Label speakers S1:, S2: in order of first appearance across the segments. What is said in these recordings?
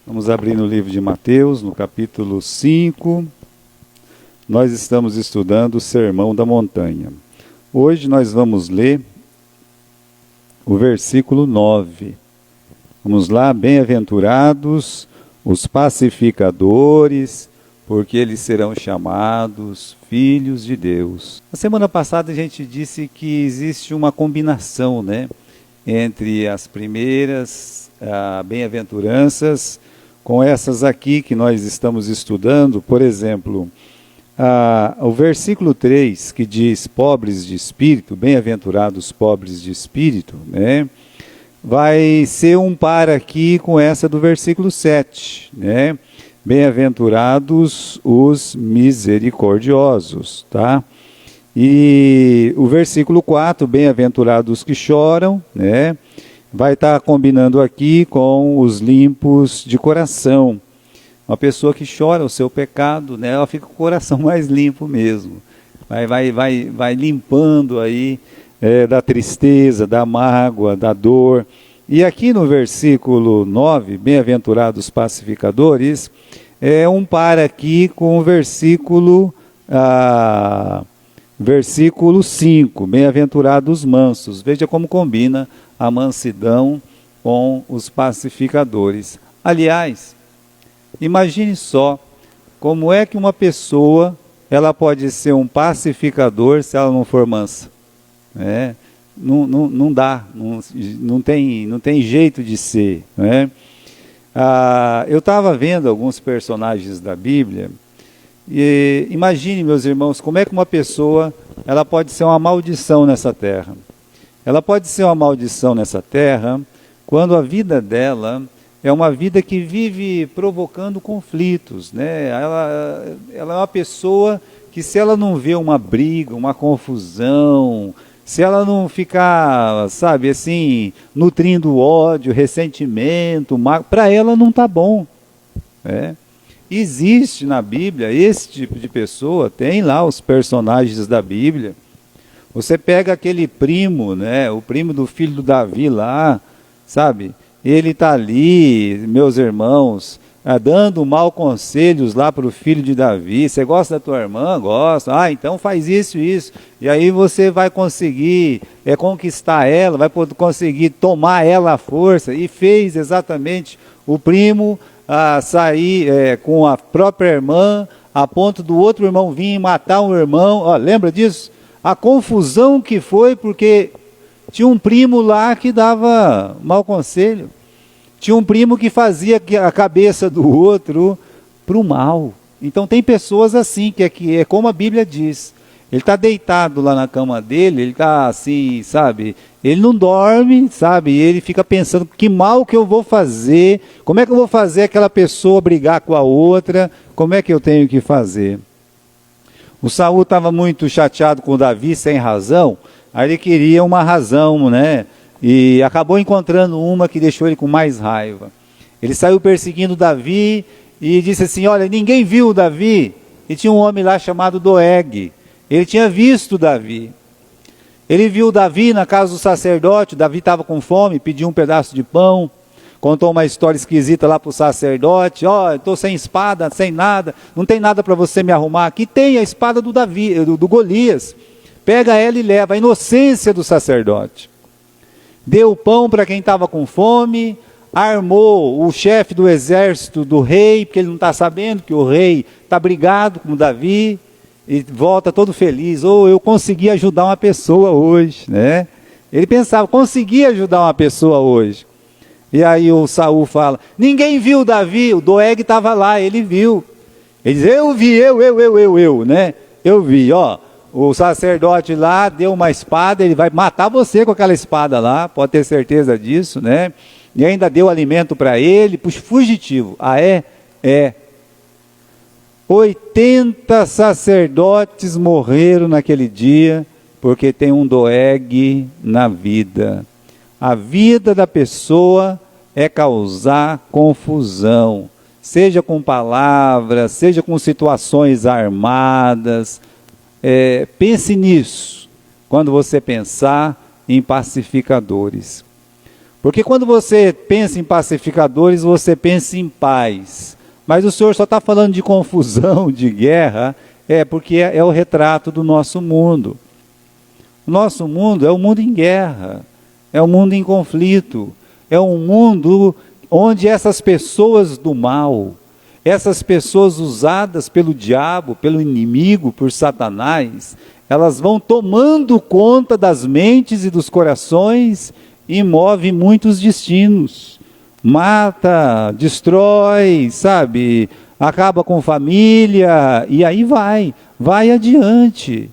S1: Vamos abrir no livro de Mateus, no capítulo 5. Nós estamos estudando o Sermão da Montanha. Hoje nós vamos ler o versículo 9. Vamos lá, bem-aventurados os pacificadores, porque eles serão chamados filhos de Deus. Na semana passada a gente disse que existe uma combinação, entre as primeiras bem-aventuranças com essas aqui que nós estamos estudando. Por exemplo, o versículo 3 que diz pobres de espírito, bem-aventurados pobres de espírito, vai ser um par aqui com essa do versículo 7, bem-aventurados os misericordiosos, tá? E o versículo 4, bem-aventurados que choram, vai estar combinando aqui com os limpos de coração. Uma pessoa que chora o seu pecado, ela fica com o coração mais limpo mesmo. Vai limpando aí da tristeza, da mágoa, da dor. E aqui no versículo 9, bem-aventurados pacificadores, é um par aqui com o versículo 5, bem-aventurados mansos. Veja como combina a mansidão com os pacificadores. Aliás, imagine só como é que uma pessoa ela pode ser um pacificador se ela não for mansa. Não dá, não tem jeito de ser. Eu estava vendo alguns personagens da Bíblia e imagine, meus irmãos, como é que uma pessoa ela pode ser uma maldição nessa terra. Ela pode ser uma maldição nessa terra quando a vida dela é uma vida que vive provocando conflitos. Ela é uma pessoa que, se ela não vê uma briga, uma confusão, se ela não ficar, nutrindo ódio, ressentimento, para ela não está bom. Existe na Bíblia esse tipo de pessoa, tem lá os personagens da Bíblia. Você pega aquele primo, o primo do filho do Davi lá, ele está ali, meus irmãos, dando maus conselhos lá para o filho de Davi. Você gosta da tua irmã? Gosta. Então faz isso. E aí você vai conseguir conquistar ela, vai conseguir tomar ela à força. E fez exatamente o primo sair com a própria irmã, a ponto do outro irmão vir e matar um irmão. Lembra disso? A confusão que foi, porque tinha um primo lá que dava mau conselho. Tinha um primo que fazia a cabeça do outro para o mal. Então tem pessoas assim, que é como a Bíblia diz. Ele está deitado lá na cama dele, ele está assim, ele não dorme, ele fica pensando, que mal que eu vou fazer, como é que eu vou fazer aquela pessoa brigar com a outra, como é que eu tenho que fazer? O Saul estava muito chateado com o Davi, sem razão, aí ele queria uma razão, e acabou encontrando uma que deixou ele com mais raiva. Ele saiu perseguindo Davi e disse assim, olha, ninguém viu o Davi. E tinha um homem lá chamado Doeg. Ele tinha visto Davi. Ele viu Davi na casa do sacerdote. Davi estava com fome, pediu um pedaço de pão. Contou uma história esquisita lá para o sacerdote. Estou sem espada, sem nada. Não tem nada para você me arrumar. Aqui tem a espada do Davi, do Golias. Pega ela e leva. A inocência do sacerdote. Deu pão para quem estava com fome, armou o chefe do exército do rei, porque ele não está sabendo que o rei está brigado com Davi, e volta todo feliz. Eu consegui ajudar uma pessoa hoje, Ele pensava, consegui ajudar uma pessoa hoje. E aí o Saul fala, ninguém viu Davi, o Doeg estava lá, ele viu. Ele diz, eu vi, eu vi, o sacerdote lá deu uma espada, ele vai matar você com aquela espada lá, pode ter certeza disso, E ainda deu alimento para ele, fugitivo. É. 80 sacerdotes morreram naquele dia, porque tem um Doeg na vida. A vida da pessoa é causar confusão, seja com palavras, seja com situações armadas. Pense nisso, quando você pensar em pacificadores. Porque quando você pensa em pacificadores, você pensa em paz. Mas o Senhor só está falando de confusão, de guerra, porque é o retrato do nosso mundo. O nosso mundo é um mundo em guerra, é um mundo em conflito, é um mundo onde essas pessoas do mal, essas pessoas usadas pelo diabo, pelo inimigo, por Satanás, elas vão tomando conta das mentes e dos corações e move muitos destinos. Mata, destrói, sabe? Acaba com família, e aí vai adiante.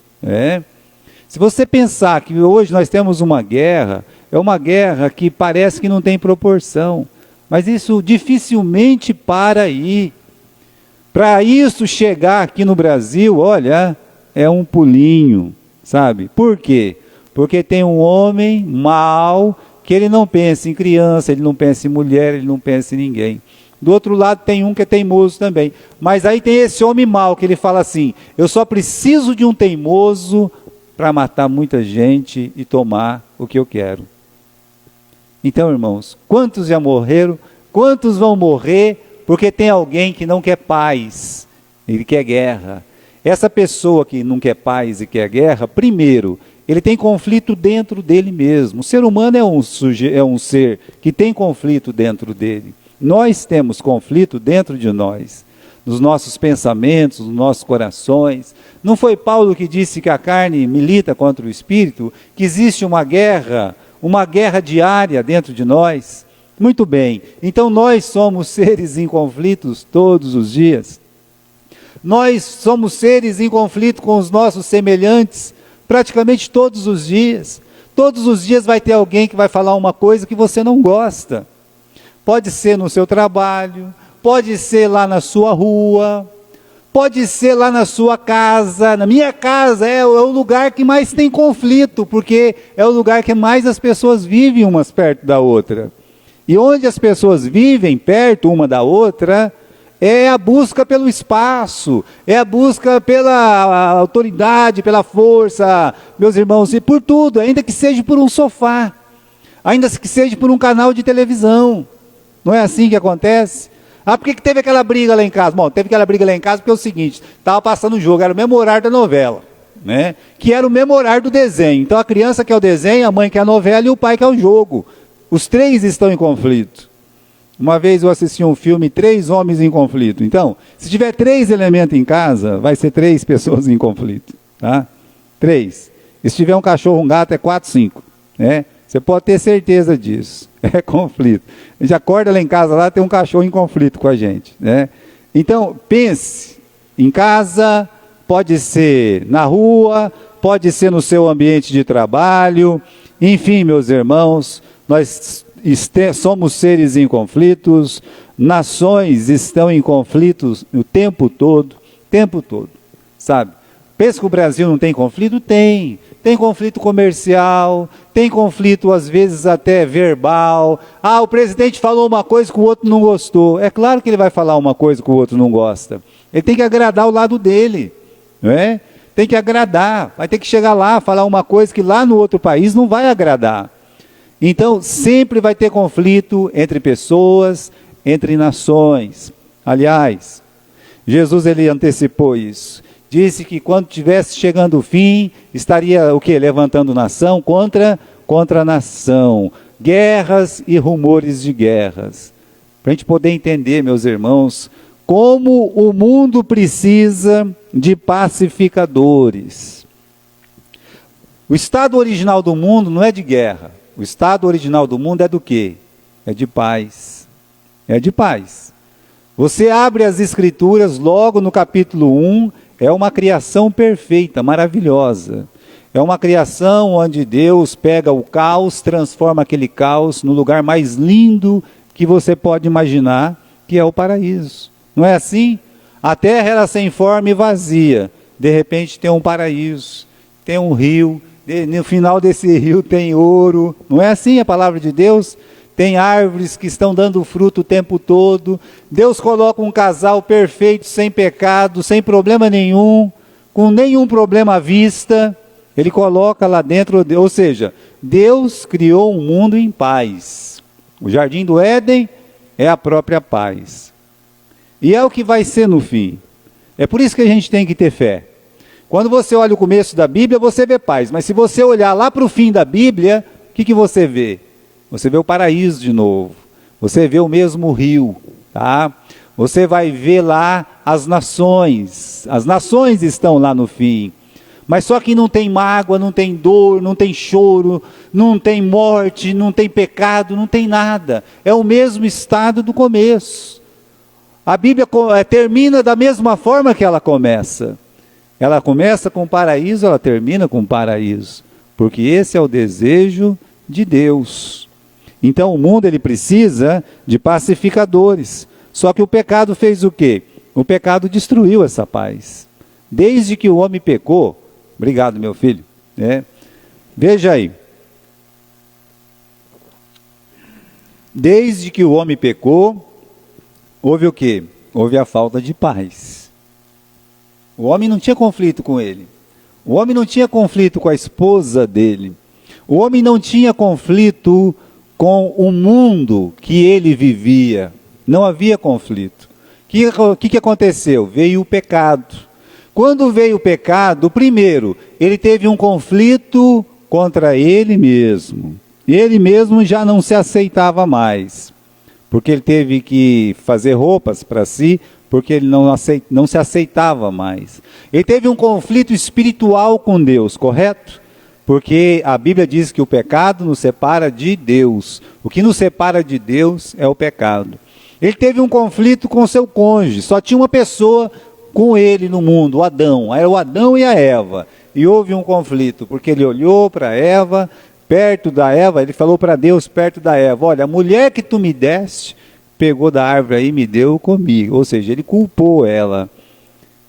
S1: Se você pensar que hoje nós temos uma guerra, é uma guerra que parece que não tem proporção, mas isso dificilmente para aí. Para isso chegar aqui no Brasil, olha, é um pulinho, sabe? Por quê? Porque tem um homem mau, que ele não pensa em criança, ele não pensa em mulher, ele não pensa em ninguém. Do outro lado tem um que é teimoso também. Mas aí tem esse homem mau, que ele fala assim, eu só preciso de um teimoso para matar muita gente e tomar o que eu quero. Então, irmãos, quantos já morreram? Quantos vão morrer porque tem alguém que não quer paz, ele quer guerra? Essa pessoa que não quer paz e quer guerra, primeiro, ele tem conflito dentro dele mesmo. O ser humano é um ser que tem conflito dentro dele. Nós temos conflito dentro de nós, nos nossos pensamentos, nos nossos corações. Não foi Paulo que disse que a carne milita contra o espírito? Que existe uma guerra diária dentro de nós? Muito bem, então nós somos seres em conflitos todos os dias. Nós somos seres em conflito com os nossos semelhantes, praticamente todos os dias. Todos os dias vai ter alguém que vai falar uma coisa que você não gosta. Pode ser no seu trabalho, pode ser lá na sua rua, pode ser lá na sua casa. Na minha casa é o lugar que mais tem conflito, porque é o lugar que mais as pessoas vivem umas perto da outra. E onde as pessoas vivem perto uma da outra, é a busca pelo espaço, é a busca pela autoridade, pela força, meus irmãos, e por tudo, ainda que seja por um sofá, ainda que seja por um canal de televisão. Não é assim que acontece? Por que teve aquela briga lá em casa? Bom, teve aquela briga lá em casa porque é o seguinte, estava passando o jogo, era o mesmo horário da novela, né? Que era o mesmo horário do desenho. Então a criança quer o desenho, a mãe quer a novela e o pai quer o jogo. Os três estão em conflito. Uma vez eu assisti um filme, 3 homens em conflito. Então, se tiver 3 elementos em casa, vai ser 3 pessoas em conflito. Tá? 3. E se tiver um cachorro, um gato, é 4, 5. Né? Você pode ter certeza disso. É conflito. A gente acorda lá em casa, lá tem um cachorro em conflito com a gente. Né? Então, pense, em casa, pode ser na rua, pode ser no seu ambiente de trabalho. Enfim, meus irmãos, nós somos seres em conflitos, nações estão em conflitos o tempo todo, sabe? Pensa que o Brasil não tem conflito? Tem conflito comercial, tem conflito às vezes até verbal. O presidente falou uma coisa que o outro não gostou. É claro que ele vai falar uma coisa que o outro não gosta. Ele tem que agradar o lado dele, não é? Tem que agradar, vai ter que chegar lá, falar uma coisa que lá no outro país não vai agradar. Então, sempre vai ter conflito entre pessoas, entre nações. Aliás, Jesus ele antecipou isso. Disse que quando estivesse chegando o fim, estaria o quê? Levantando nação contra nação. Guerras e rumores de guerras. Para a gente poder entender, meus irmãos, como o mundo precisa de pacificadores. O estado original do mundo não é de guerra. O estado original do mundo é do quê? É de paz. É de paz. Você abre as escrituras logo no capítulo 1, é uma criação perfeita, maravilhosa. É uma criação onde Deus pega o caos, transforma aquele caos no lugar mais lindo que você pode imaginar, que é o paraíso. Não é assim? A terra era sem forma e vazia. De repente tem um paraíso, tem um rio. No final desse rio tem ouro. Não é assim a palavra de Deus? Tem árvores que estão dando fruto o tempo todo. Deus coloca um casal perfeito, sem pecado, sem problema nenhum, com nenhum problema à vista. Ele coloca lá dentro, ou seja, Deus criou um mundo em paz. O jardim do Éden é a própria paz. E é o que vai ser no fim. É por isso que a gente tem que ter fé. Quando você olha o começo da Bíblia, você vê paz. Mas se você olhar lá para o fim da Bíblia, o que você vê? Você vê o paraíso de novo. Você vê o mesmo rio, tá? Você vai ver lá as nações. As nações estão lá no fim. Mas só que não tem mágoa, não tem dor, não tem choro, não tem morte, não tem pecado, não tem nada. É o mesmo estado do começo. A Bíblia termina da mesma forma que ela começa. Ela começa com o paraíso, ela termina com o paraíso. Porque esse é o desejo de Deus. Então o mundo ele precisa de pacificadores. Só que o pecado fez o quê? O pecado destruiu essa paz. Desde que o homem pecou, obrigado meu filho, veja aí. Desde que o homem pecou, houve o quê? Houve a falta de paz. O homem não tinha conflito com ele. O homem não tinha conflito com a esposa dele. O homem não tinha conflito com o mundo que ele vivia. Não havia conflito. O que aconteceu? Veio o pecado. Quando veio o pecado, primeiro, ele teve um conflito contra ele mesmo. Ele mesmo já não se aceitava mais. Porque ele teve que fazer roupas para si, porque ele não se aceitava mais. Ele teve um conflito espiritual com Deus, correto? Porque a Bíblia diz que o pecado nos separa de Deus. O que nos separa de Deus é o pecado. Ele teve um conflito com seu cônjuge. Só tinha uma pessoa com ele no mundo, o Adão. Era o Adão e a Eva. E houve um conflito, porque ele olhou para Eva, perto da Eva, ele falou para Deus, perto da Eva, olha, a mulher que tu me deste, pegou da árvore aí e me deu comigo. Ou seja, ele culpou ela.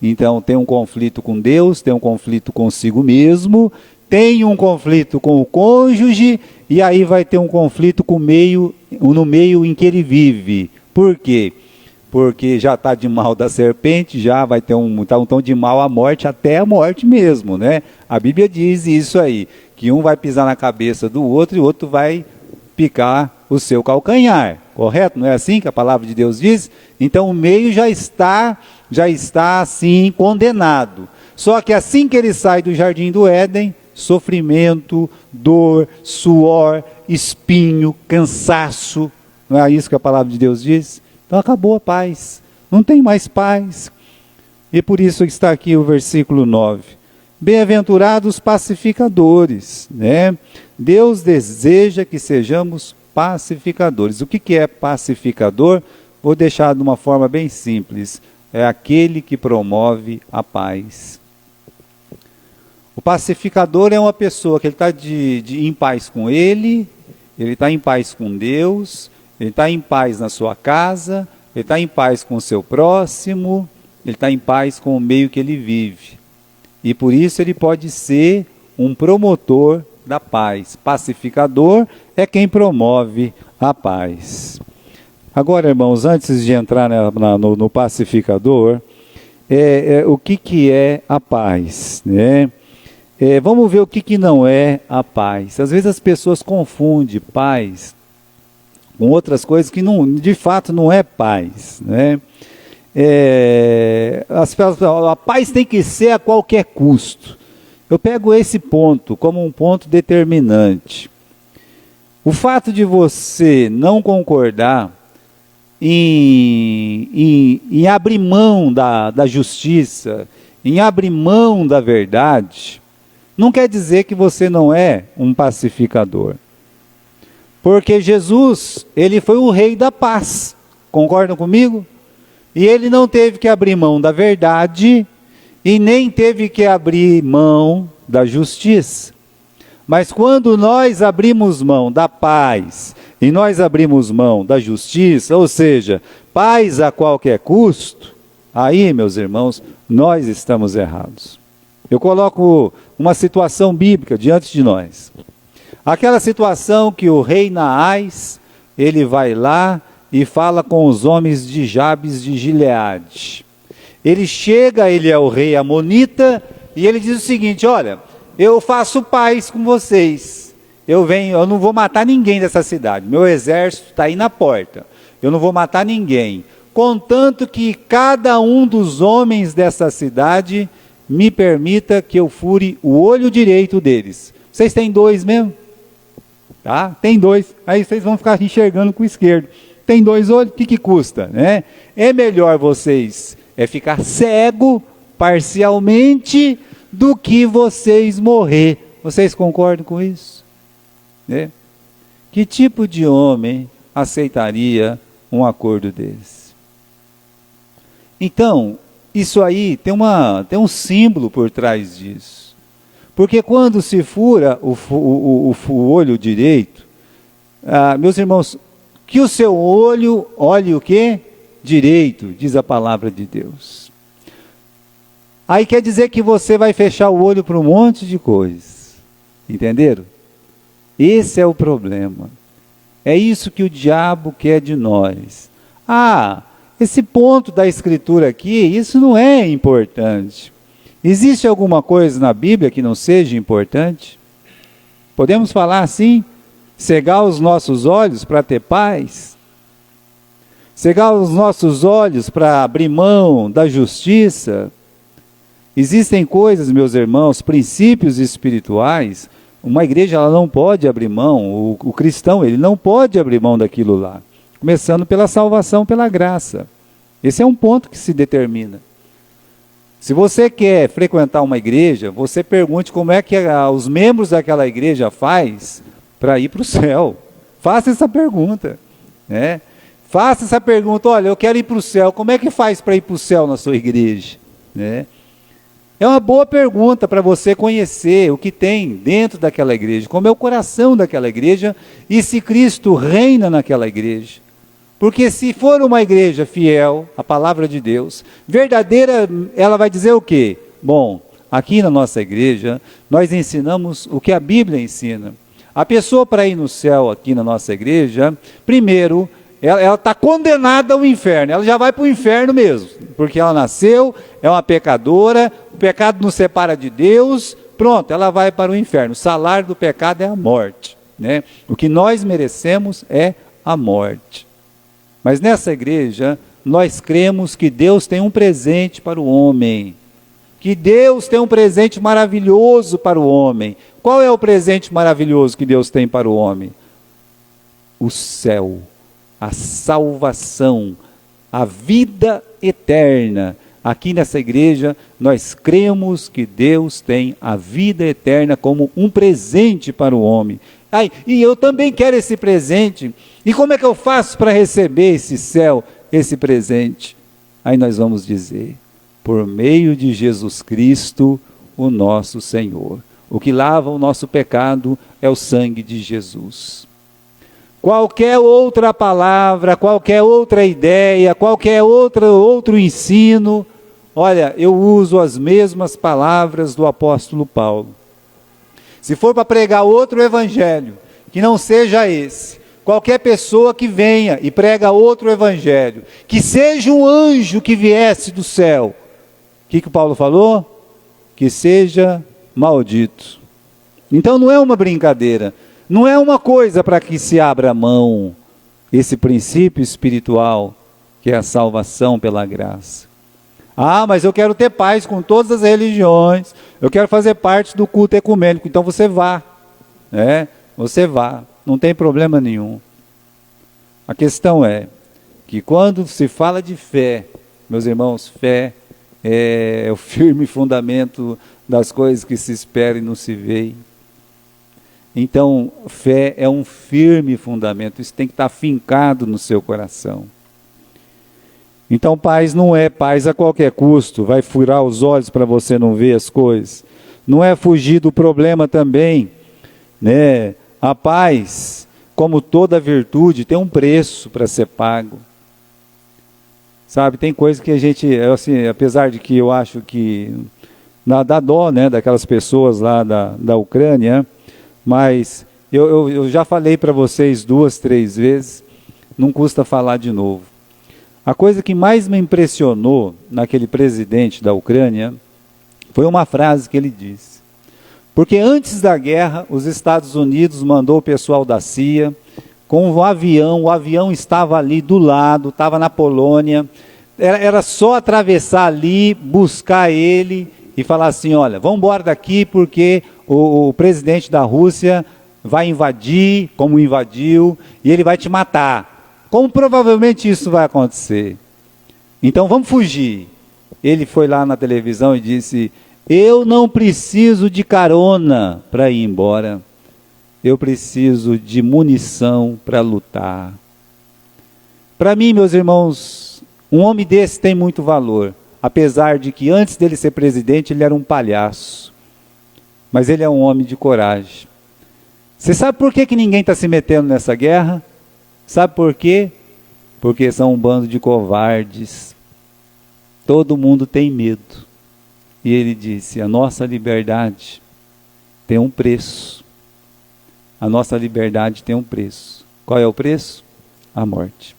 S1: Então tem um conflito com Deus, tem um conflito consigo mesmo, tem um conflito com o cônjuge, e aí vai ter um conflito com no meio em que ele vive. Por quê? Porque já está de mal da serpente, já vai ter um tom de mal à morte, até a morte mesmo, né? A Bíblia diz isso aí, que um vai pisar na cabeça do outro e o outro vai picar o seu calcanhar, correto? Não é assim que a palavra de Deus diz? Então o meio já está assim condenado. Só que assim que ele sai do jardim do Éden, sofrimento, dor, suor, espinho, cansaço, não é isso que a palavra de Deus diz? Então acabou a paz, não tem mais paz. E por isso está aqui o versículo 9. Bem-aventurados pacificadores, né? Deus deseja que sejamos pacificadores. O que é pacificador? Vou deixar de uma forma bem simples. É aquele que promove a paz. O pacificador é uma pessoa que ele está em paz com ele está em paz com Deus, ele está em paz na sua casa, ele está em paz com o seu próximo, ele está em paz com o meio que ele vive. E por isso ele pode ser um promotor da paz. Pacificador é quem promove a paz. Agora, irmãos, antes de entrar no pacificador, o que é a paz, né? Vamos ver o que não é a paz. Às vezes as pessoas confundem paz com outras coisas que de fato não é paz, né? A paz tem que ser a qualquer custo. Eu pego esse ponto como um ponto determinante. O fato de você não concordar em abrir mão da justiça, em abrir mão da verdade, não quer dizer que você não é um pacificador. Porque Jesus, ele foi o rei da paz. Concordam comigo? E ele não teve que abrir mão da verdade e nem teve que abrir mão da justiça. Mas quando nós abrimos mão da paz e nós abrimos mão da justiça, ou seja, paz a qualquer custo, aí, meus irmãos, nós estamos errados. Eu coloco uma situação bíblica diante de nós. Aquela situação que o rei Naás, ele vai lá e fala com os homens de Jabes de Gileade. Ele chega, ele é o rei amonita, e ele diz o seguinte, olha, eu faço paz com vocês. eu não vou matar ninguém dessa cidade, meu exército está aí na porta, eu não vou matar ninguém, contanto que cada um dos homens dessa cidade me permita que eu fure o olho direito deles. Vocês têm 2 mesmo? Tá? Tem 2, aí vocês vão ficar enxergando com o esquerdo. Tem 2 olhos, o que custa, né? É melhor vocês ficar cego parcialmente do que vocês morrer. Vocês concordam com isso? Né? Que tipo de homem aceitaria um acordo desse? Então, isso aí tem um símbolo por trás disso. Porque quando se fura o olho direito, meus irmãos, que o seu olho olhe o quê? Direito, diz a palavra de Deus. Aí quer dizer que você vai fechar o olho para um monte de coisas. Entenderam? Esse é o problema. É isso que o diabo quer de nós. Esse ponto da escritura aqui, isso não é importante. Existe alguma coisa na Bíblia que não seja importante? Podemos falar assim? Cegar os nossos olhos para ter paz? Cegar os nossos olhos para abrir mão da justiça? Existem coisas, meus irmãos, princípios espirituais, uma igreja ela não pode abrir mão, o cristão ele não pode abrir mão daquilo lá. Começando pela salvação, pela graça. Esse é um ponto que se determina. Se você quer frequentar uma igreja, você pergunte como é que os membros daquela igreja faz para ir para o céu. Faça essa pergunta. Né? Faça essa pergunta, olha, eu quero ir para o céu, como é que faz para ir para o céu na sua igreja? Né? É uma boa pergunta para você conhecer o que tem dentro daquela igreja, como é o coração daquela igreja e se Cristo reina naquela igreja. Porque se for uma igreja fiel à palavra de Deus, verdadeira, ela vai dizer o quê? Bom, aqui na nossa igreja, nós ensinamos o que a Bíblia ensina. A pessoa para ir no céu aqui na nossa igreja, primeiro, ela está condenada ao inferno, ela já vai para o inferno mesmo, porque ela nasceu, é uma pecadora, o pecado nos separa de Deus, pronto, ela vai para o inferno. O salário do pecado é a morte. Né? O que nós merecemos é a morte. Mas nessa igreja, nós cremos que Deus tem um presente para o homem. Que Deus tem um presente maravilhoso para o homem. Qual é o presente maravilhoso que Deus tem para o homem? O céu, a salvação, a vida eterna. Aqui nessa igreja, nós cremos que Deus tem a vida eterna como um presente para o homem. E eu também quero esse presente. E como é que eu faço para receber esse céu, esse presente? Aí nós vamos dizer, por meio de Jesus Cristo, o nosso Senhor. O que lava o nosso pecado é o sangue de Jesus. Qualquer outra palavra, qualquer outra ideia, qualquer outro ensino, olha, eu uso as mesmas palavras do apóstolo Paulo. Se for para pregar outro evangelho, que não seja esse, qualquer pessoa que venha e prega outro evangelho, que seja um anjo que viesse do céu, o que Paulo falou? Que seja maldito. Então não é uma brincadeira, não é uma coisa para que se abra mão, esse princípio espiritual, que é a salvação pela graça. Mas eu quero ter paz com todas as religiões, eu quero fazer parte do culto ecumênico, então você vá, né? Você vá, não tem problema nenhum. A questão é que quando se fala de fé, meus irmãos, fé é o firme fundamento das coisas que se esperam e não se veem. Então, fé é um firme fundamento, isso tem que estar fincado no seu coração. Então, paz não é paz a qualquer custo, vai furar os olhos para você não ver as coisas. Não é fugir do problema também, né? A paz, como toda virtude, tem um preço para ser pago. Sabe, tem coisa que a gente, assim, apesar de que eu acho que dá dó, né, daquelas pessoas lá da Ucrânia, mas eu já falei para vocês 2, 3 vezes, não custa falar de novo. A coisa que mais me impressionou naquele presidente da Ucrânia foi uma frase que ele disse: Porque antes da guerra, os Estados Unidos mandou o pessoal da CIA com o avião estava ali do lado, estava na Polônia, era só atravessar ali, buscar ele e falar assim, olha, vamos embora daqui porque o presidente da Rússia vai invadir, como invadiu, e ele vai te matar. Como provavelmente isso vai acontecer? Então vamos fugir. Ele foi lá na televisão e disse, eu não preciso de carona para ir embora. Eu preciso de munição para lutar. Para mim, meus irmãos, um homem desse tem muito valor. Apesar de que antes dele ser presidente, ele era um palhaço. Mas ele é um homem de coragem. Você sabe por que ninguém está se metendo nessa guerra? Sabe por quê? Porque são um bando de covardes. Todo mundo tem medo. E ele disse, a nossa liberdade tem um preço. A nossa liberdade tem um preço. Qual é o preço? A morte.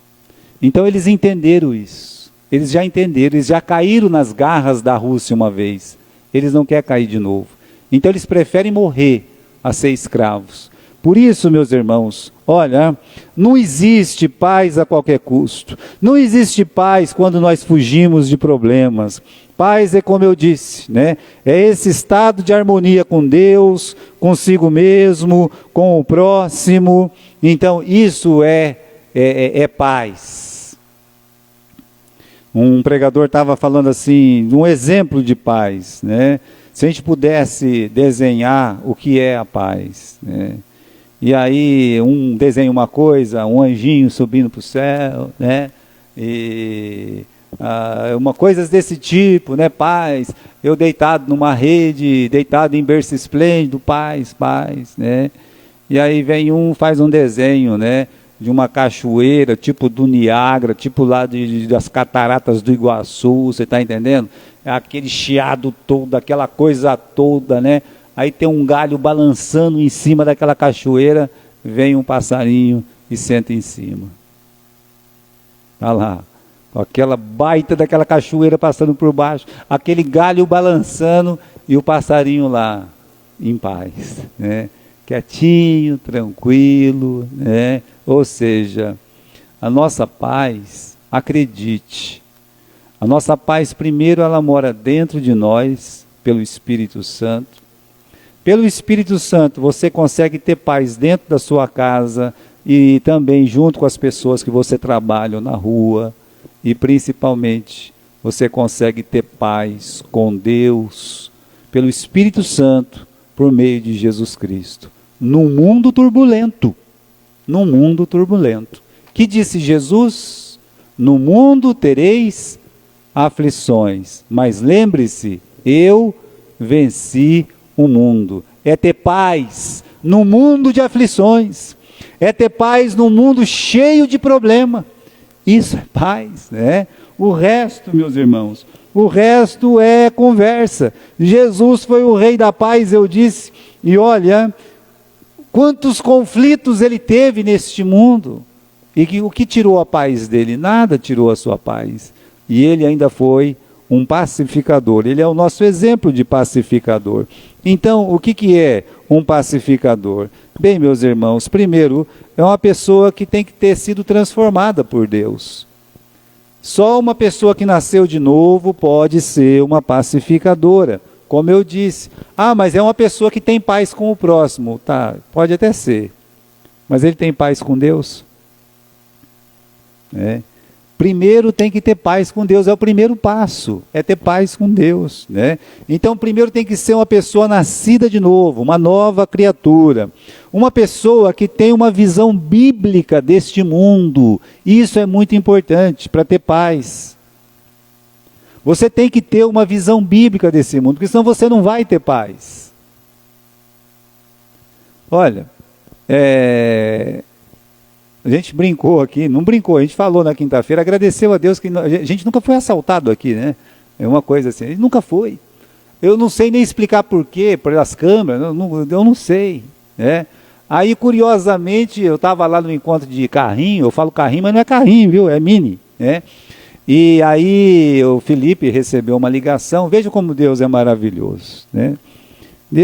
S1: Então eles entenderam isso. Eles já entenderam, eles já caíram nas garras da Rússia uma vez. Eles não querem cair de novo. Então eles preferem morrer a ser escravos. Por isso, meus irmãos, olha, não existe paz a qualquer custo. Não existe paz quando nós fugimos de problemas. Paz é como eu disse, né? É esse estado de harmonia com Deus, consigo mesmo, com o próximo. Então, isso é paz. Um pregador estava falando assim, um exemplo de paz, né? Se a gente pudesse desenhar o que é a paz, né? E aí um desenha uma coisa, um anjinho subindo para o céu, né? E uma coisa desse tipo, né? Paz, eu deitado numa rede, deitado em berço esplêndido, paz, né? E aí vem faz um desenho, né? De uma cachoeira, tipo do Niágara, tipo lá das cataratas do Iguaçu, você está entendendo? É aquele chiado todo, aquela coisa toda, né? Aí tem um galho balançando em cima daquela cachoeira, vem um passarinho e senta em cima. Está lá, com aquela baita daquela cachoeira passando por baixo, aquele galho balançando e o passarinho lá, em paz, né? Quietinho, tranquilo, né? Ou seja, a nossa paz, acredite, a nossa paz primeiro ela mora dentro de nós, pelo Espírito Santo. Pelo Espírito Santo você consegue ter paz dentro da sua casa e também junto com as pessoas que você trabalha na rua. E principalmente você consegue ter paz com Deus, pelo Espírito Santo, por meio de Jesus Cristo. Num mundo turbulento. Num mundo turbulento. Que disse Jesus? No mundo tereis aflições, mas lembre-se, eu venci o mundo. É ter paz no mundo de aflições. É ter paz num mundo cheio de problema. Isso é paz, né? O resto, meus irmãos, o resto é conversa. Jesus foi o rei da paz, eu disse, e olha, quantos conflitos ele teve neste mundo. E o que tirou a paz dele? Nada tirou a sua paz. E ele ainda foi um pacificador. Ele é o nosso exemplo de pacificador. Então, o que é um pacificador? Bem, meus irmãos, primeiro, é uma pessoa que tem que ter sido transformada por Deus. Só uma pessoa que nasceu de novo pode ser uma pacificadora. Como eu disse, mas é uma pessoa que tem paz com o próximo. Tá, pode até ser. Mas ele tem paz com Deus? Primeiro tem que ter paz com Deus, é o primeiro passo, é ter paz com Deus, né? Então primeiro tem que ser uma pessoa nascida de novo, uma nova criatura, uma pessoa que tem uma visão bíblica deste mundo. Isso é muito importante para ter paz. Você tem que ter uma visão bíblica desse mundo, porque senão você não vai ter paz. Olha, a gente brincou aqui, não brincou, a gente falou na quinta-feira, agradeceu a Deus que a gente nunca foi assaltado aqui, né? É uma coisa assim, a gente nunca foi. Eu não sei nem explicar porquê, pelas câmeras, eu não sei, né? Aí, curiosamente, eu estava lá no encontro de carrinho, eu falo carrinho, mas não é carrinho, viu? É mini, né? E aí o Felipe recebeu uma ligação, veja como Deus é maravilhoso, né?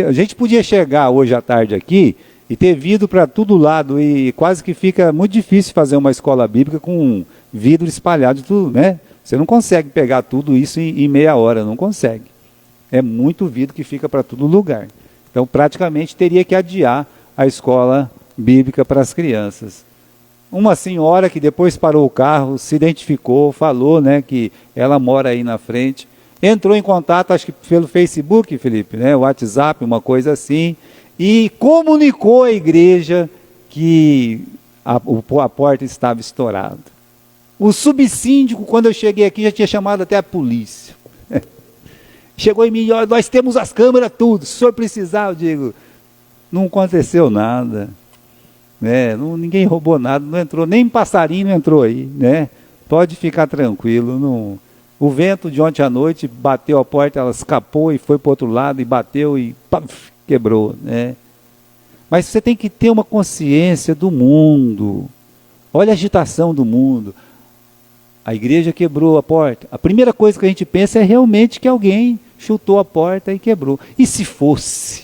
S1: A gente podia chegar hoje à tarde aqui e ter vidro para todo lado, e quase que fica muito difícil fazer uma escola bíblica com vidro espalhado de tudo, né? Você não consegue pegar tudo isso em meia hora, não consegue. É muito vidro que fica para todo lugar. Então, praticamente, teria que adiar a escola bíblica para as crianças. Uma senhora que depois parou o carro, se identificou, falou, né, que ela mora aí na frente, entrou em contato, acho que pelo Facebook, Felipe, né, WhatsApp, uma coisa assim, e comunicou à igreja que a porta estava estourada. O subsíndico, quando eu cheguei aqui, já tinha chamado até a polícia. Chegou em mim, olha, nós temos as câmeras, tudo, se o senhor precisar, eu digo, não aconteceu nada, né? Ninguém roubou nada, não entrou, nem passarinho não entrou aí, né? Pode ficar tranquilo, não. O vento de ontem à noite bateu a porta, ela escapou e foi para o outro lado, e bateu e paf, quebrou, né? Mas você tem que ter uma consciência do mundo. Olha a agitação do mundo. A igreja quebrou a porta. A primeira coisa que a gente pensa é realmente que alguém chutou a porta e quebrou. E se fosse?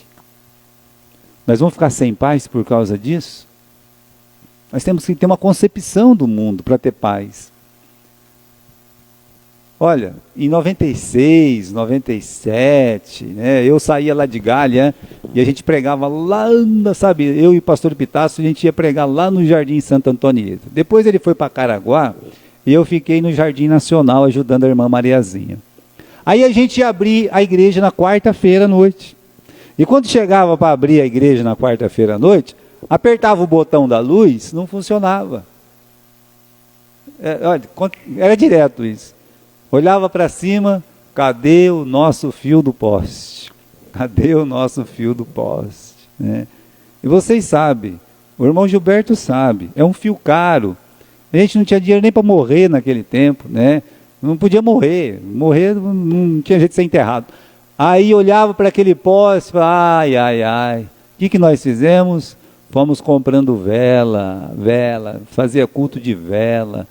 S1: Nós vamos ficar sem paz por causa disso? Nós temos que ter uma concepção do mundo para ter paz. Olha, em 96, 97, né, eu saía lá de Galha e a gente pregava lá, sabe, eu e o pastor Pitaço, a gente ia pregar lá no Jardim Santo Antonieta. Depois ele foi para Caraguá e eu fiquei no Jardim Nacional ajudando a irmã Mariazinha. Aí a gente ia abrir a igreja na quarta-feira à noite. E quando chegava para abrir a igreja na quarta-feira à noite, apertava o botão da luz, não funcionava. Era direto isso. Olhava para cima, cadê o nosso fio do poste? Cadê o nosso fio do poste? Né? E vocês sabem, o irmão Gilberto sabe, é um fio caro. A gente não tinha dinheiro nem para morrer naquele tempo, né? Não podia morrer não tinha jeito de ser enterrado. Aí olhava para aquele poste, ai, o que nós fizemos? Fomos comprando vela, fazia culto de vela,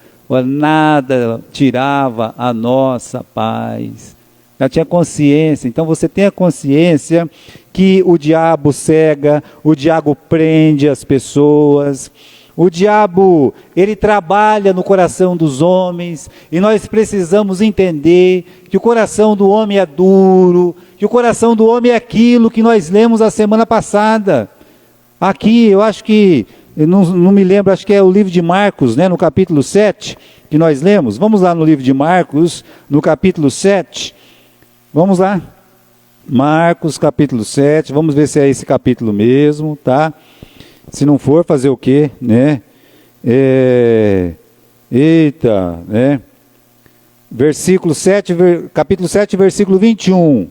S1: nada tirava a nossa paz. Já tinha consciência. Então você tem a consciência que o diabo cega, o diabo prende as pessoas. O diabo, ele trabalha no coração dos homens, e nós precisamos entender que o coração do homem é duro, que o coração do homem é aquilo que nós lemos a semana passada. Aqui, eu acho que, não me lembro, acho que é o livro de Marcos, né, no capítulo 7, que nós lemos. Vamos lá no livro de Marcos, no capítulo 7. Vamos lá. Marcos, capítulo 7, vamos ver se é esse capítulo mesmo, tá? Se não for, fazer o quê, né? Né? Versículo 7, capítulo 7, versículo 21.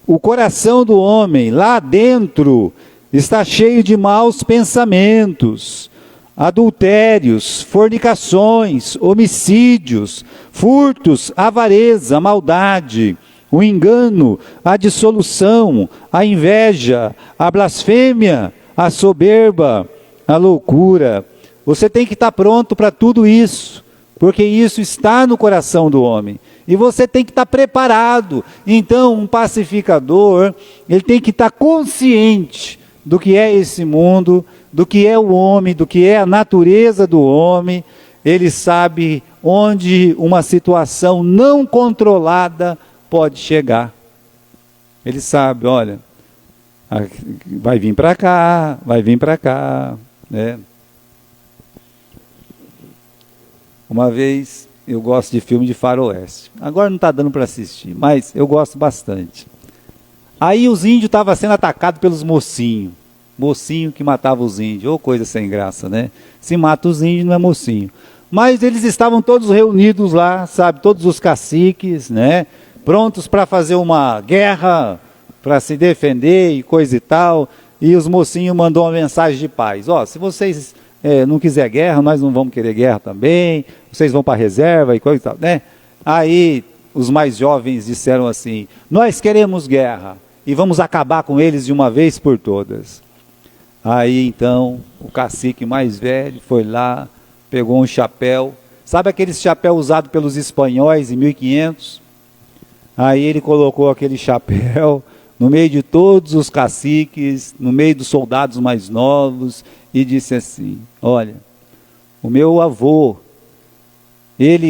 S1: O coração do homem, lá dentro, está cheio de maus pensamentos, adultérios, fornicações, homicídios, furtos, avareza, maldade, o engano, a dissolução, a inveja, a blasfêmia, a soberba, a loucura. Você tem que estar pronto para tudo isso, porque isso está no coração do homem. E você tem que estar preparado. Então, um pacificador, ele tem que estar consciente do que é esse mundo, do que é o homem, do que é a natureza do homem. Ele sabe onde uma situação não controlada pode chegar. Ele sabe, olha, vai vir para cá, né? Uma vez, eu gosto de filme de faroeste. Agora não está dando para assistir, mas eu gosto bastante. Aí os índios estavam sendo atacados pelos mocinhos. Mocinho que matava os índios, ou coisa sem graça, né? Se mata os índios, não é mocinho. Mas eles estavam todos reunidos lá, sabe? Todos os caciques, né? Prontos para fazer uma guerra, para se defender e coisa e tal, e os mocinhos mandou uma mensagem de paz. Se vocês não quiser guerra, nós não vamos querer guerra também, vocês vão para a reserva e coisa e tal, né? Aí os mais jovens disseram assim, nós queremos guerra, e vamos acabar com eles de uma vez por todas. Aí então, o cacique mais velho foi lá, pegou um chapéu, sabe aquele chapéu usado pelos espanhóis em 1500? Aí ele colocou aquele chapéu, no meio de todos os caciques, no meio dos soldados mais novos, e disse assim: olha, o meu avô,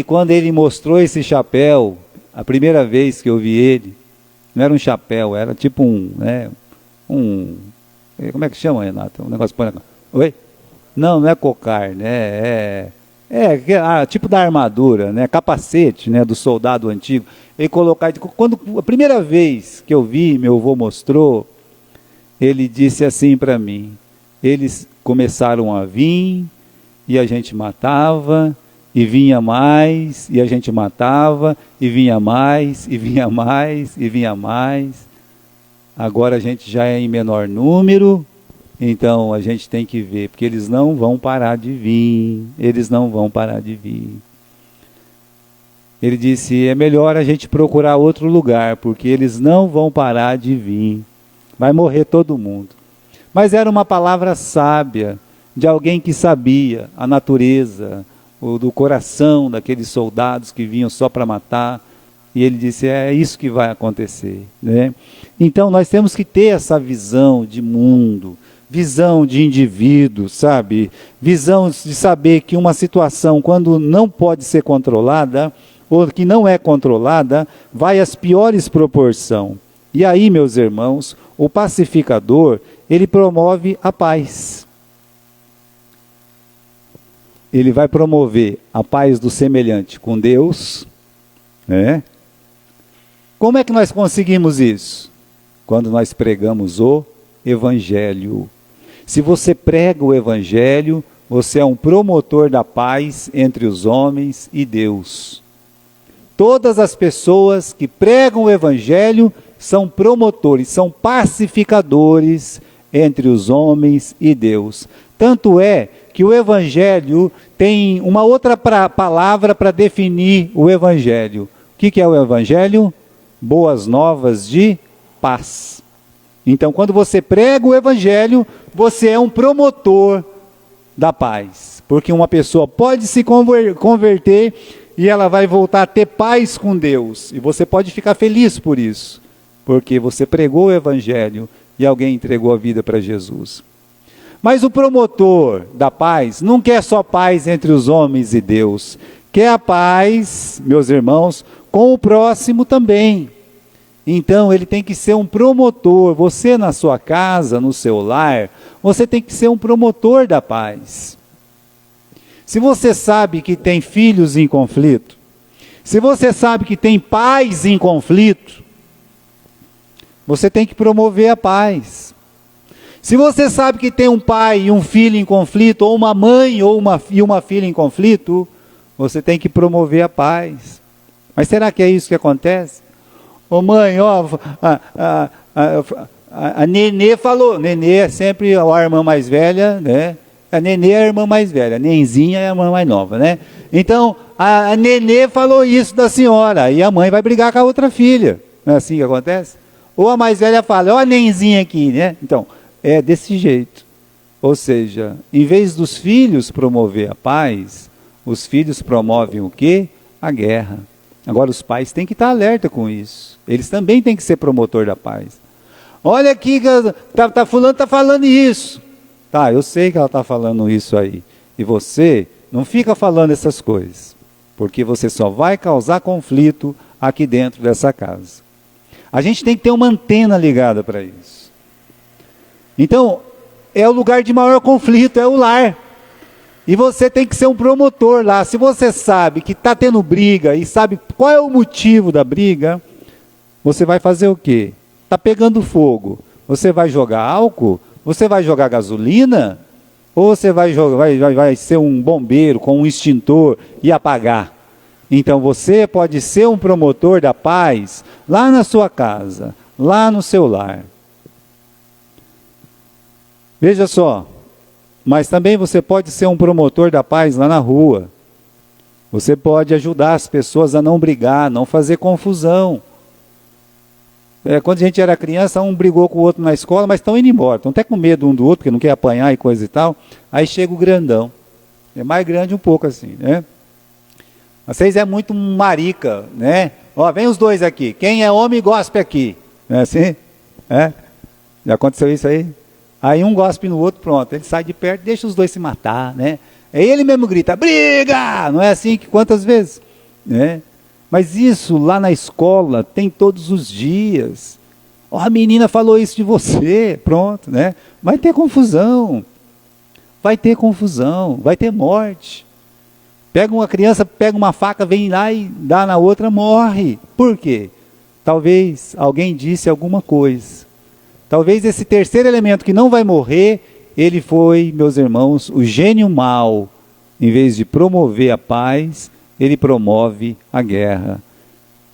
S1: quando ele mostrou esse chapéu, a primeira vez que eu vi ele, não era um chapéu, era tipo como é que chama, Renato? Um negócio... Oi? Não é cocar, né? Tipo da armadura, né? Capacete, né? Do soldado antigo. Ele colocar... Quando a primeira vez que eu vi, meu avô mostrou, ele disse assim para mim: eles começaram a vir, e a gente matava, e vinha mais, e a gente matava, e vinha mais, e vinha mais, e vinha mais. Agora a gente já é em menor número, então a gente tem que ver, porque eles não vão parar de vir, eles não vão parar de vir. Ele disse: é melhor a gente procurar outro lugar, porque eles não vão parar de vir, vai morrer todo mundo. Mas era uma palavra sábia, de alguém que sabia a natureza, do coração daqueles soldados que vinham só para matar. E ele disse: é isso que vai acontecer, né? Então nós temos que ter essa visão de mundo, visão de indivíduo, sabe? Visão de saber que uma situação, quando não pode ser controlada, ou que não é controlada, vai às piores proporções. E aí, meus irmãos, o pacificador, ele promove a paz. Ele vai promover a paz do semelhante com Deus, né? Como é que nós conseguimos isso? Quando nós pregamos o Evangelho. Se você prega o Evangelho, você é um promotor da paz entre os homens e Deus. Todas as pessoas que pregam o Evangelho são promotores, são pacificadores entre os homens e Deus. Tanto é que o Evangelho tem uma outra palavra para definir o Evangelho. O que é o Evangelho? Boas novas de paz. Então, quando você prega o Evangelho, você é um promotor da paz. Porque uma pessoa pode se converter e ela vai voltar a ter paz com Deus. E você pode ficar feliz por isso. Porque você pregou o Evangelho e alguém entregou a vida para Jesus. Mas o promotor da paz não quer só paz entre os homens e Deus. Quer a paz, meus irmãos, com o próximo também. Então ele tem que ser um promotor. Você na sua casa, no seu lar, você tem que ser um promotor da paz. Se você sabe que tem filhos em conflito, se você sabe que tem pais em conflito, você tem que promover a paz. Se você sabe que tem um pai e um filho em conflito, ou uma mãe e uma filha em conflito, você tem que promover a paz. Mas será que é isso que acontece? Ô mãe, ó, a Nenê falou, Nenê é sempre a irmã mais velha, né? A Nenê é a irmã mais velha, a Nenzinha é a irmã mais nova, né? Então, a Nenê falou isso da senhora, e a mãe vai brigar com a outra filha. Não é assim que acontece? Ou a mais velha fala: ó a Nenzinha aqui, né? Então, é desse jeito. Ou seja, em vez dos filhos promover a paz, os filhos promovem o quê? A guerra. Agora os pais têm que estar alerta com isso. Eles também têm que ser promotor da paz. Olha aqui, fulano está falando isso. Tá, eu sei que ela está falando isso aí. E você não fica falando essas coisas. Porque você só vai causar conflito aqui dentro dessa casa. A gente tem que ter uma antena ligada para isso. Então, é o lugar de maior conflito, é o lar. E você tem que ser um promotor lá. Se você sabe que está tendo briga e sabe qual é o motivo da briga, você vai fazer o quê? Está pegando fogo. Você vai jogar álcool? Você vai jogar gasolina? Ou você vai ser um bombeiro com um extintor e apagar? Então você pode ser um promotor da paz lá na sua casa, lá no seu lar. Veja só. Mas também você pode ser um promotor da paz lá na rua. Você pode ajudar as pessoas a não brigar, não fazer confusão. Quando a gente era criança, um brigou com o outro na escola, mas estão indo embora. Estão até com medo um do outro, porque não quer apanhar e coisa e tal. Aí chega o grandão. É mais grande um pouco assim, né? Vocês é muito marica, né? Ó, vem os dois aqui. Quem é homem, gospe aqui. Não é assim? É? Já aconteceu isso aí? Aí um gospe no outro, pronto, ele sai de perto, deixa os dois se matar, né? Aí ele mesmo grita, briga! Não é assim que quantas vezes? Né? Mas isso lá na escola tem todos os dias. Oh, a menina falou isso de você, pronto, né? Vai ter confusão, vai ter morte. Pega uma criança, pega uma faca, vem lá e dá na outra, morre. Por quê? Talvez alguém disse alguma coisa. Talvez esse terceiro elemento que não vai morrer, ele foi, meus irmãos, o gênio mau. Em vez de promover a paz, ele promove a guerra.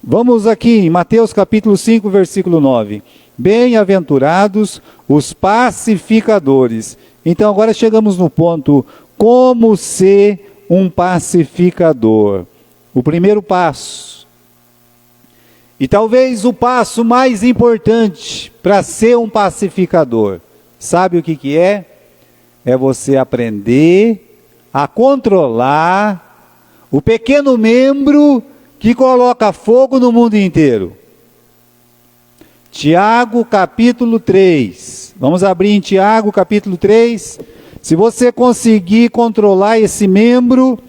S1: Vamos aqui em Mateus capítulo 5, versículo 9. Bem-aventurados os pacificadores. Então agora chegamos no ponto, como ser um pacificador. O primeiro passo, e talvez o passo mais importante para ser um pacificador, sabe o que é? É você aprender a controlar o pequeno membro que coloca fogo no mundo inteiro. Tiago capítulo 3, vamos abrir em Tiago capítulo 3, se você conseguir controlar esse membro,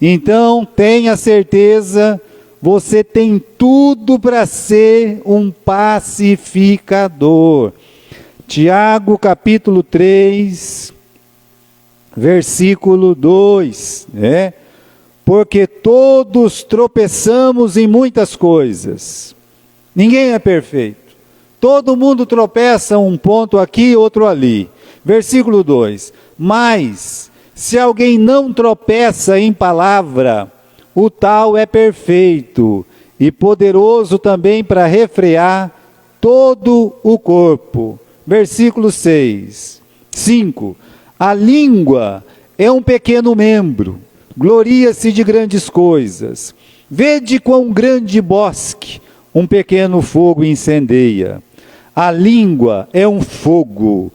S1: então tenha certeza, você tem tudo para ser um pacificador. Tiago capítulo 3, versículo 2, né? Porque todos tropeçamos em muitas coisas, ninguém é perfeito, todo mundo tropeça um ponto aqui, outro ali. Versículo 2, mas se alguém não tropeça em palavra, o tal é perfeito e poderoso também para refrear todo o corpo. Versículo 6, 5, a língua é um pequeno membro, gloria-se de grandes coisas. Vede quão grande bosque um pequeno fogo incendeia. A língua é um fogo,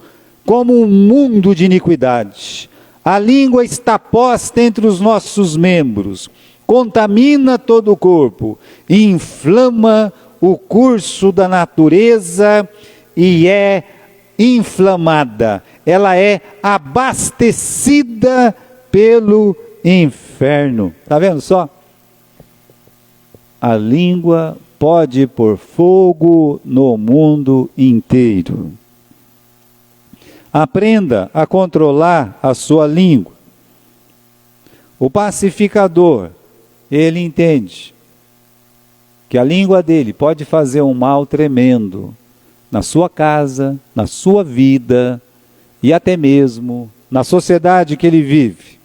S1: como um mundo de iniquidade. A língua está posta entre os nossos membros, contamina todo o corpo, e inflama o curso da natureza e é inflamada. Ela é abastecida pelo inferno. Está vendo só? A língua pode pôr fogo no mundo inteiro. Aprenda a controlar a sua língua. O pacificador, ele entende que a língua dele pode fazer um mal tremendo na sua casa, na sua vida e até mesmo na sociedade que ele vive.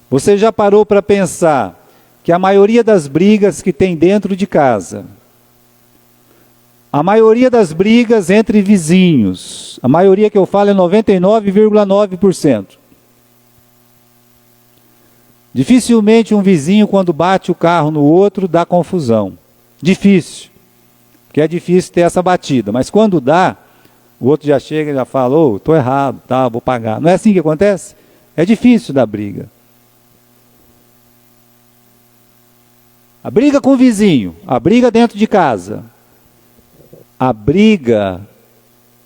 S1: Você já parou para pensar que a maioria das brigas que tem dentro de casa, a maioria das brigas entre vizinhos, a maioria que eu falo é 99,9%. Dificilmente um vizinho, quando bate o carro no outro, dá confusão. Difícil, porque é difícil ter essa batida. Mas quando dá, o outro já chega e já fala, ô, estou errado, tá, vou pagar. Não é assim que acontece? É difícil dar briga. A briga com o vizinho, a briga dentro de casa, a briga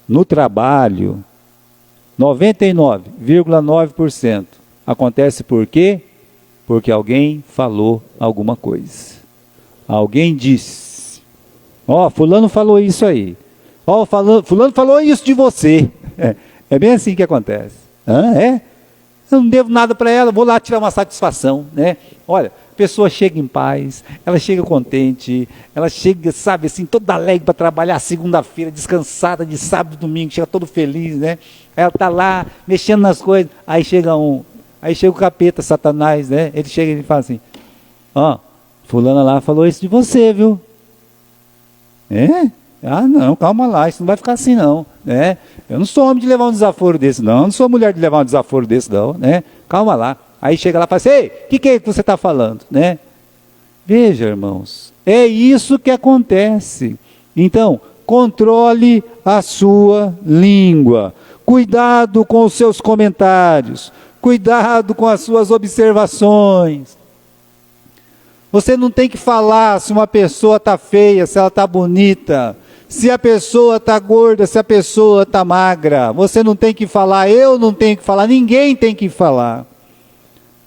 S1: no trabalho, 99,9%. Acontece por quê? Porque alguém falou alguma coisa. Alguém disse. Ó, fulano falou isso aí. Ó, fulano falou isso de você. É bem assim que acontece. É? Eu não devo nada para ela, vou lá tirar uma satisfação, né? Olha, a pessoa chega em paz, ela chega contente, ela chega, sabe, assim, toda alegre para trabalhar segunda-feira, descansada de sábado e domingo, chega todo feliz, né? Ela está lá, mexendo nas coisas, aí chega o capeta, Satanás, né? Ele chega e fala assim, ó, fulana lá falou isso de você, viu? É? Ah, não, calma lá, isso não vai ficar assim não, né? Eu não sou homem de levar um desaforo desse não, eu não sou mulher de levar um desaforo desse não, né? Calma lá. Aí chega lá e fala assim, ei, o que é que você está falando, né? Veja, irmãos, é isso que acontece. Então, controle a sua língua, cuidado com os seus comentários, cuidado com as suas observações. Você não tem que falar se uma pessoa está feia, se ela está bonita, Se a pessoa está gorda, se a pessoa está magra, você não tem que falar, eu não tenho que falar, ninguém tem que falar.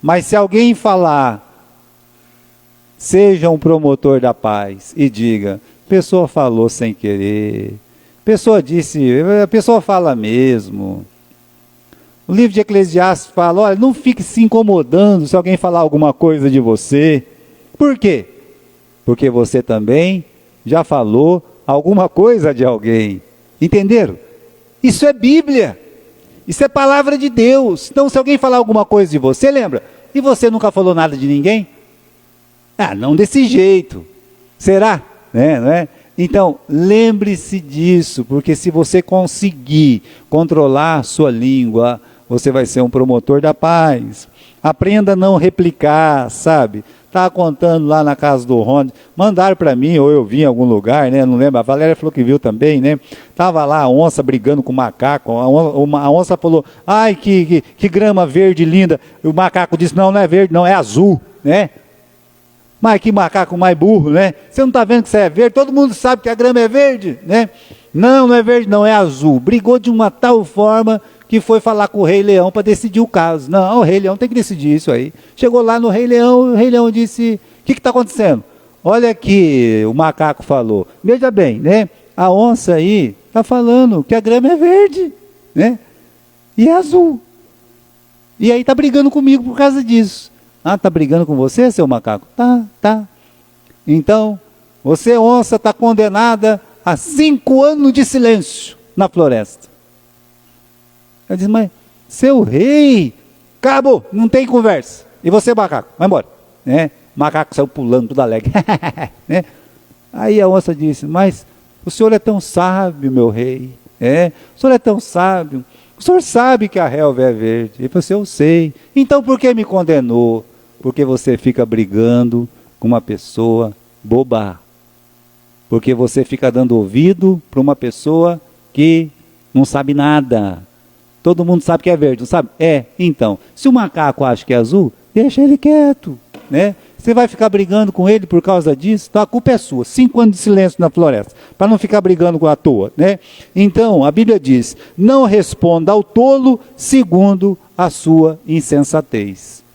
S1: Mas se alguém falar, seja um promotor da paz e diga, a pessoa falou sem querer, a pessoa disse, a pessoa fala mesmo. O livro de Eclesiastes fala, olha, não fique se incomodando se alguém falar alguma coisa de você. Por quê? Porque você também já falou alguma coisa de alguém. Entenderam? Isso é Bíblia. Isso é palavra de Deus. Então, se alguém falar alguma coisa de você, lembra? E você nunca falou nada de ninguém? Ah, não desse jeito. Será? Não é? Então, lembre-se disso, porque se você conseguir controlar a sua língua, você vai ser um promotor da paz. Aprenda a não replicar, sabe? Estava contando lá na casa do Rony, mandaram para mim, ou eu vi em algum lugar, né? Não lembro, a Valéria falou que viu também, né? Estava lá a onça brigando com o macaco, a onça falou, ai, que grama verde linda. O macaco disse, não, não é verde, não, é azul, né? Mas que macaco mais burro, né? Você não está vendo que isso é verde? Todo mundo sabe que a grama é verde, né? Não, não é verde, não, é azul. Brigou de uma tal forma que foi falar com o Rei Leão para decidir o caso. Não, o Rei Leão tem que decidir isso aí. Chegou lá no Rei Leão, o Rei Leão disse, o que está acontecendo? Olha aqui, o macaco falou. Veja bem, né? A onça aí está falando que a grama é verde, né? E é azul. E aí está brigando comigo por causa disso. Ah, está brigando com você, seu macaco? Tá. Então, você, onça, está condenada a 5 anos de silêncio na floresta. Eu disse, mas, seu rei, acabou, não tem conversa. E você, macaco, vai embora. Né? O macaco saiu pulando, tudo alegre. Né? Aí a onça disse, mas o senhor é tão sábio, meu rei. O senhor é tão sábio. O senhor sabe que a relva é verde. Ele falou assim, eu sei. Então por que me condenou? Porque você fica brigando com uma pessoa boba. Porque você fica dando ouvido para uma pessoa que não sabe nada. Todo mundo sabe que é verde, não sabe? Então, se o macaco acha que é azul, deixa ele quieto, né? Você vai ficar brigando com ele por causa disso? Então a culpa é sua. 5 anos de silêncio na floresta, para não ficar brigando à toa, né? Então, a Bíblia diz, não responda ao tolo segundo a sua insensatez.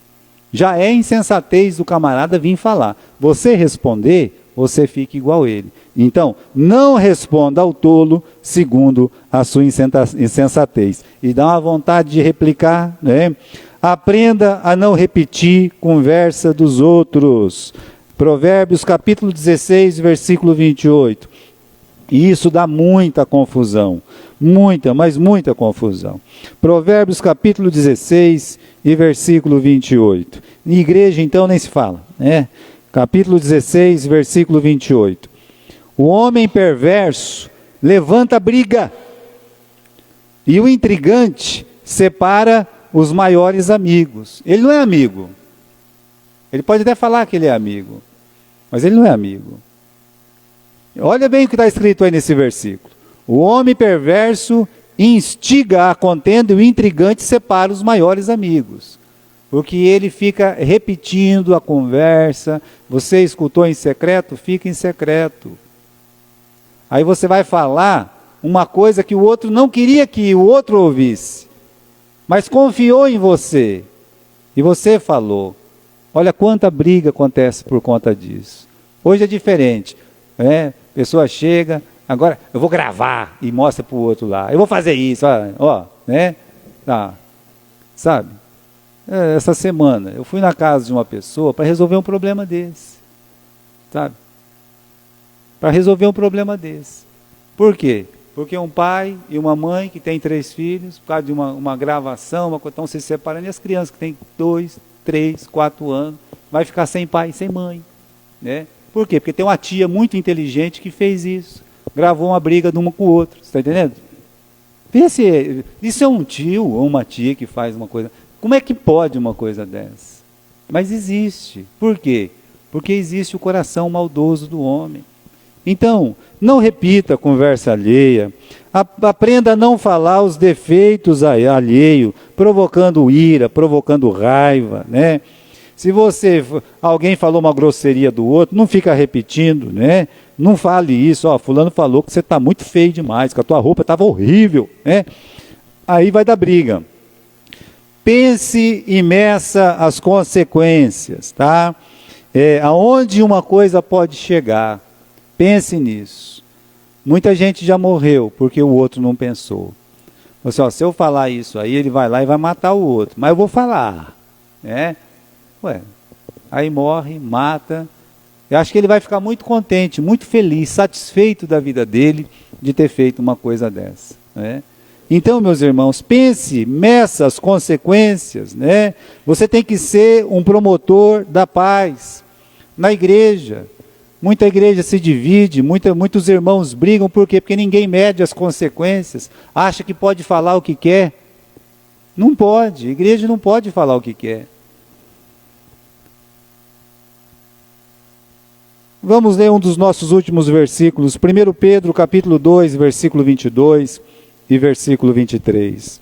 S1: Já é insensatez do camarada vir falar. Você responder, você fica igual ele. Então, não responda ao tolo segundo a sua insensatez. E dá uma vontade de replicar, né? Aprenda a não repetir conversa dos outros. Provérbios capítulo 16, versículo 28. E isso dá muita confusão. Muita, mas muita confusão. Provérbios capítulo 16 e versículo 28. Em igreja, então, nem se fala, né? Capítulo 16, versículo 28. O homem perverso levanta briga, e o intrigante separa os maiores amigos. Ele não é amigo. Ele pode até falar que ele é amigo, mas ele não é amigo. Olha bem o que está escrito aí nesse versículo. O homem perverso instiga a contenda e o intrigante separa os maiores amigos. Porque ele fica repetindo a conversa. Você escutou em secreto? Fica em secreto. Aí você vai falar uma coisa que o outro não queria que o outro ouvisse, mas confiou em você, e você falou. Olha quanta briga acontece por conta disso. Hoje é diferente, né? A pessoa chega, agora eu vou gravar e mostra para o outro lá. Eu vou fazer isso, ó, né? Sabe? Essa semana eu fui na casa de uma pessoa para resolver um problema desse, sabe? Para resolver um problema desse. Por quê? Porque um pai e uma mãe que tem 3 filhos, por causa de uma gravação, estão se separando, e as crianças que têm 2, 3, 4 anos, vai ficar sem pai e sem mãe, né? Por quê? Porque tem uma tia muito inteligente que fez isso, gravou uma briga de uma com o outro, você está entendendo? Pense, isso é um tio ou uma tia que faz uma coisa, como é que pode uma coisa dessa? Mas existe, por quê? Porque existe o coração maldoso do homem. Então, não repita a conversa alheia, aprenda a não falar os defeitos alheio, provocando ira, provocando raiva, né? alguém falou uma grosseria do outro, não fica repetindo, né? Não fale isso, ó, fulano falou que você está muito feio demais, que a tua roupa estava horrível, né? Aí vai dar briga. Pense e meça as consequências, tá? Aonde uma coisa pode chegar, pense nisso. Muita gente já morreu porque o outro não pensou. Você, ó, se eu falar isso aí, ele vai lá e vai matar o outro, mas eu vou falar, né? Aí morre, mata. Eu acho que ele vai ficar muito contente, muito feliz, satisfeito da vida dele de ter feito uma coisa dessa, né? Então, meus irmãos, pense, meça as consequências, né? Você tem que ser um promotor da paz. Na igreja, muita igreja se divide, muitos irmãos brigam, por quê? Porque ninguém mede as consequências, acha que pode falar o que quer. Não pode, a igreja não pode falar o que quer. Vamos ler um dos nossos últimos versículos, 1 Pedro capítulo 2, versículo 22 e versículo 23.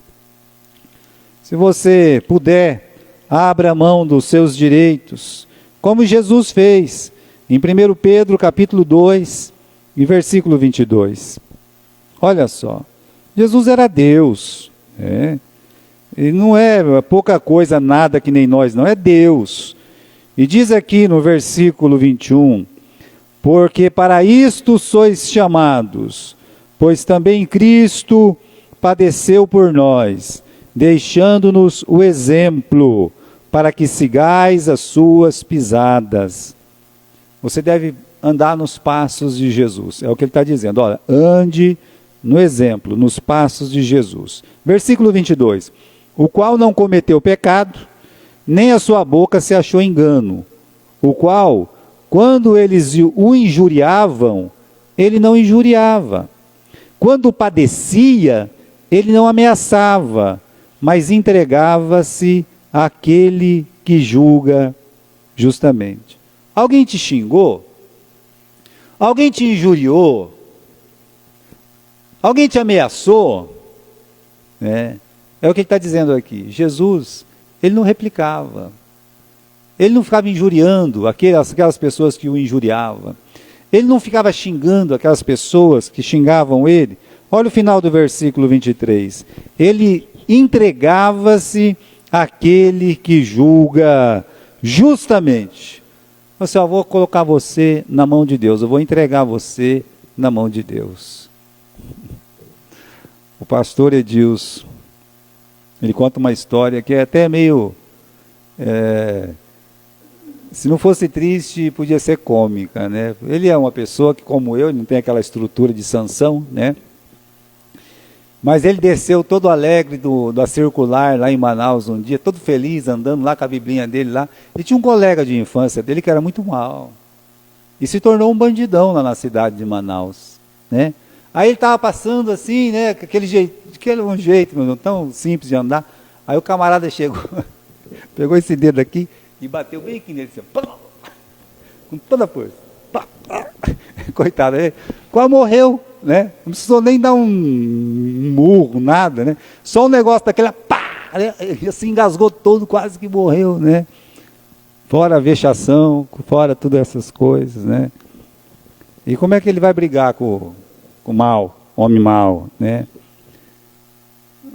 S1: Se você puder, abra mão dos seus direitos, como Jesus fez, em 1 Pedro capítulo 2 e versículo 22. Olha só, Jesus era Deus, ele não é pouca coisa, nada que nem nós, não, é Deus. E diz aqui no versículo 21, porque para isto sois chamados, pois também Cristo padeceu por nós, deixando-nos o exemplo, para que sigais as suas pisadas. Você deve andar nos passos de Jesus, é o que ele está dizendo, olha, ande no exemplo, nos passos de Jesus. Versículo 22, o qual não cometeu pecado, nem a sua boca se achou engano, o qual, quando eles o injuriavam, ele não injuriava. Quando padecia, ele não ameaçava, mas entregava-se àquele que julga justamente. Alguém te xingou? Alguém te injuriou? Alguém te ameaçou? É o que ele está dizendo aqui. Jesus, ele não replicava. Ele não ficava injuriando aquelas pessoas que o injuriavam. Ele não ficava xingando aquelas pessoas que xingavam ele. Olha o final do versículo 23. Ele entregava-se àquele que julga justamente. Você, eu vou colocar você na mão de Deus. Eu vou entregar você na mão de Deus. O pastor Edilson, ele conta uma história que é até meio... se não fosse triste, podia ser cômica, né? Ele é uma pessoa que, como eu, não tem aquela estrutura de Sansão, né? Mas ele desceu todo alegre da circular lá em Manaus um dia, todo feliz, andando lá com a biblinha dele lá. E tinha um colega de infância dele que era muito mal. E se tornou um bandidão lá na cidade de Manaus, né? Aí ele estava passando assim, né? Com aquele jeito tão simples de andar. Aí o camarada chegou, pegou esse dedo aqui, e bateu bem aqui nele, assim, com toda a força. Coitado, ele quase morreu, né? Não precisou nem dar um murro, nada, né? Só um negócio daquele, né? Ele se engasgou todo, quase que morreu, né? Fora a vexação, fora todas essas coisas, né? E como é que ele vai brigar com o mal, homem mau, né?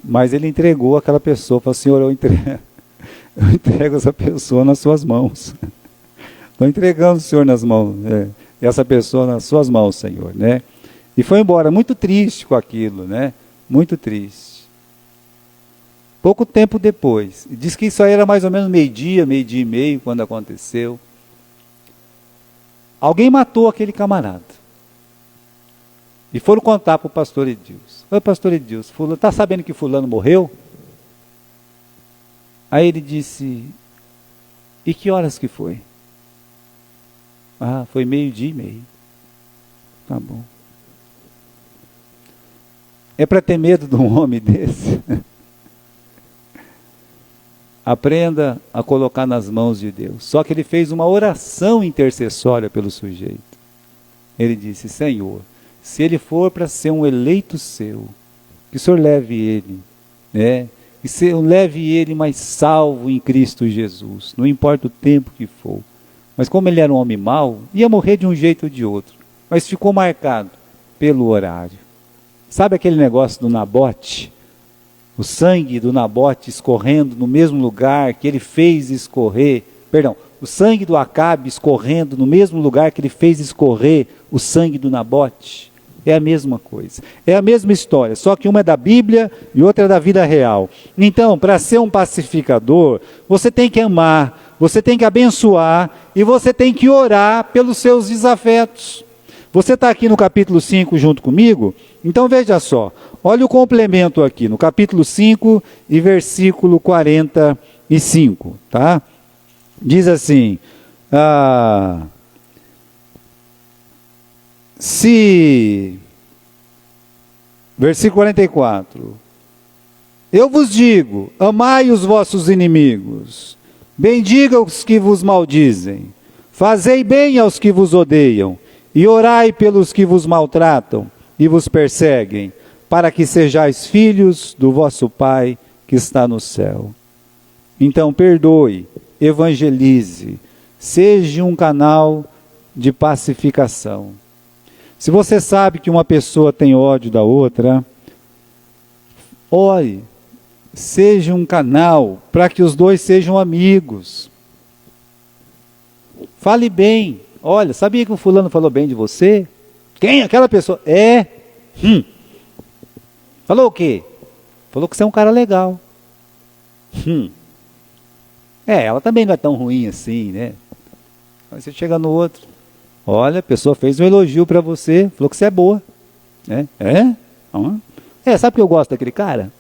S1: Mas ele entregou aquela pessoa, falou, Senhor, eu entrego essa pessoa nas suas mãos. Estou entregando o Senhor nas mãos, essa pessoa nas suas mãos, Senhor, né? E foi embora, muito triste com aquilo, né? Muito triste. Pouco tempo depois, diz que isso aí era mais ou menos meio-dia e meio, quando aconteceu. Alguém matou aquele camarada. E foram contar para o pastor Edilson. Oi, pastor Edilson, está sabendo que fulano morreu? Aí ele disse, e que horas que foi? Ah, foi meio-dia e meio. Tá bom. É para ter medo de um homem desse? Aprenda a colocar nas mãos de Deus. Só que ele fez uma oração intercessória pelo sujeito. Ele disse, Senhor, se ele for para ser um eleito seu, que o Senhor leve ele, né? leve ele, mas salvo em Cristo Jesus, não importa o tempo que for. Mas como ele era um homem mau, ia morrer de um jeito ou de outro, mas ficou marcado pelo horário. Sabe aquele negócio do Nabote? O sangue do Nabote escorrendo no mesmo lugar que ele fez escorrer, o sangue do Acabe escorrendo no mesmo lugar que ele fez escorrer o sangue do Nabote. É a mesma coisa, é a mesma história, só que uma é da Bíblia e outra é da vida real. Então, para ser um pacificador, você tem que amar, você tem que abençoar e você tem que orar pelos seus desafetos. Você está aqui no capítulo 5 junto comigo? Então veja só, olha o complemento aqui, no capítulo 5 e versículo 45, tá? Diz assim, versículo 44, eu vos digo, amai os vossos inimigos, bendiga os que vos maldizem, fazei bem aos que vos odeiam, e orai pelos que vos maltratam e vos perseguem, para que sejais filhos do vosso Pai que está no céu. Então perdoe, evangelize, seja um canal de pacificação. Se você sabe que uma pessoa tem ódio da outra, ore, seja um canal para que os dois sejam amigos. Fale bem. Olha, sabia que o fulano falou bem de você? Quem? Aquela pessoa? Falou o quê? Falou que você é um cara legal. Ela também não é tão ruim assim, né? Aí você chega no outro. Olha, a pessoa fez um elogio para você, falou que você é boa. Sabe que eu gosto daquele cara?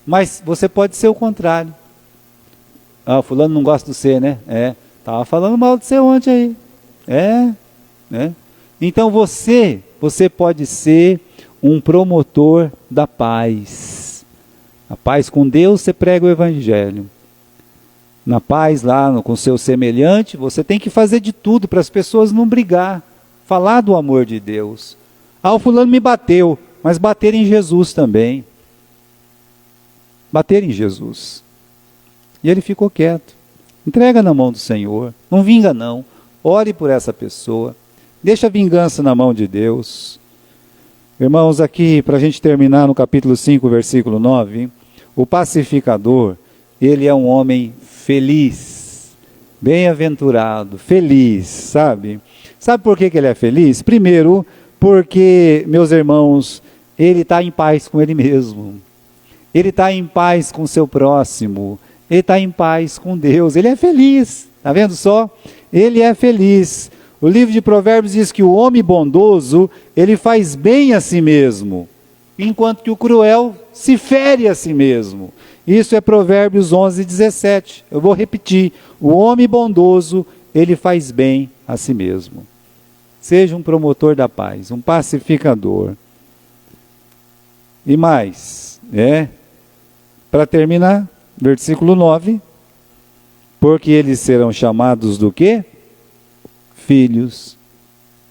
S1: Mas você pode ser o contrário. O fulano não gosta de você, né? Estava falando mal de você ontem aí. Então você pode ser um promotor da paz. A paz com Deus, você prega o evangelho. Na paz lá com seu semelhante, você tem que fazer de tudo para as pessoas não brigar. Falar do amor de Deus. O fulano me bateu, mas bater em Jesus também. Bater em Jesus. E ele ficou quieto. Entrega na mão do Senhor. Não vinga não. Ore por essa pessoa. Deixa a vingança na mão de Deus. Irmãos, aqui, para a gente terminar no capítulo 5, versículo 9, o pacificador, ele é um homem feliz, bem-aventurado, feliz, sabe? Sabe por que ele é feliz? Primeiro, porque, meus irmãos, ele está em paz com ele mesmo. Ele está em paz com o seu próximo. Ele está em paz com Deus. Ele é feliz. Está vendo só? Ele é feliz. O livro de Provérbios diz que o homem bondoso, ele faz bem a si mesmo, enquanto que o cruel se fere a si mesmo. Isso é Provérbios 11, 17. Eu vou repetir. O homem bondoso, ele faz bem a si mesmo. Seja um promotor da paz, um pacificador. E mais, para terminar, versículo 9. Porque eles serão chamados do quê? Filhos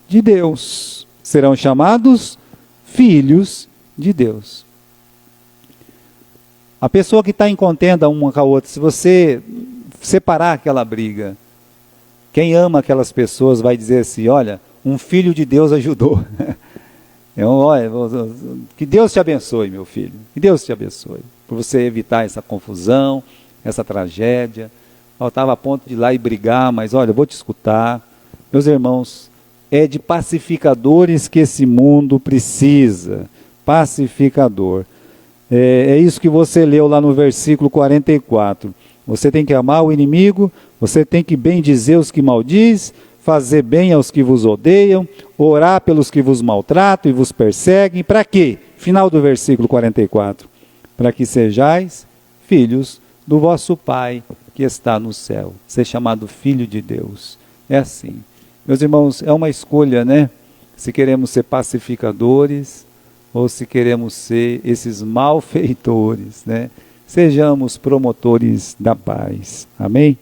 S1: de Deus. Serão chamados filhos de Deus. A pessoa que está em contenda uma com a outra, se você separar aquela briga, quem ama aquelas pessoas vai dizer assim, olha, um filho de Deus ajudou. Olha, que Deus te abençoe, meu filho. Que Deus te abençoe. Por você evitar essa confusão, essa tragédia. Eu estava a ponto de ir lá e brigar, mas olha, eu vou te escutar. Meus irmãos, é de pacificadores que esse mundo precisa. Pacificador. É isso que você leu lá no versículo 44. Você tem que amar o inimigo, você tem que bendizer os que maldiz, fazer bem aos que vos odeiam, orar pelos que vos maltratam e vos perseguem. Para quê? Final do versículo 44. Para que sejais filhos do vosso Pai que está no céu. Ser chamado filho de Deus. É assim. Meus irmãos, é uma escolha, né? Se queremos ser pacificadores ou se queremos ser esses malfeitores, né? Sejamos promotores da paz. Amém?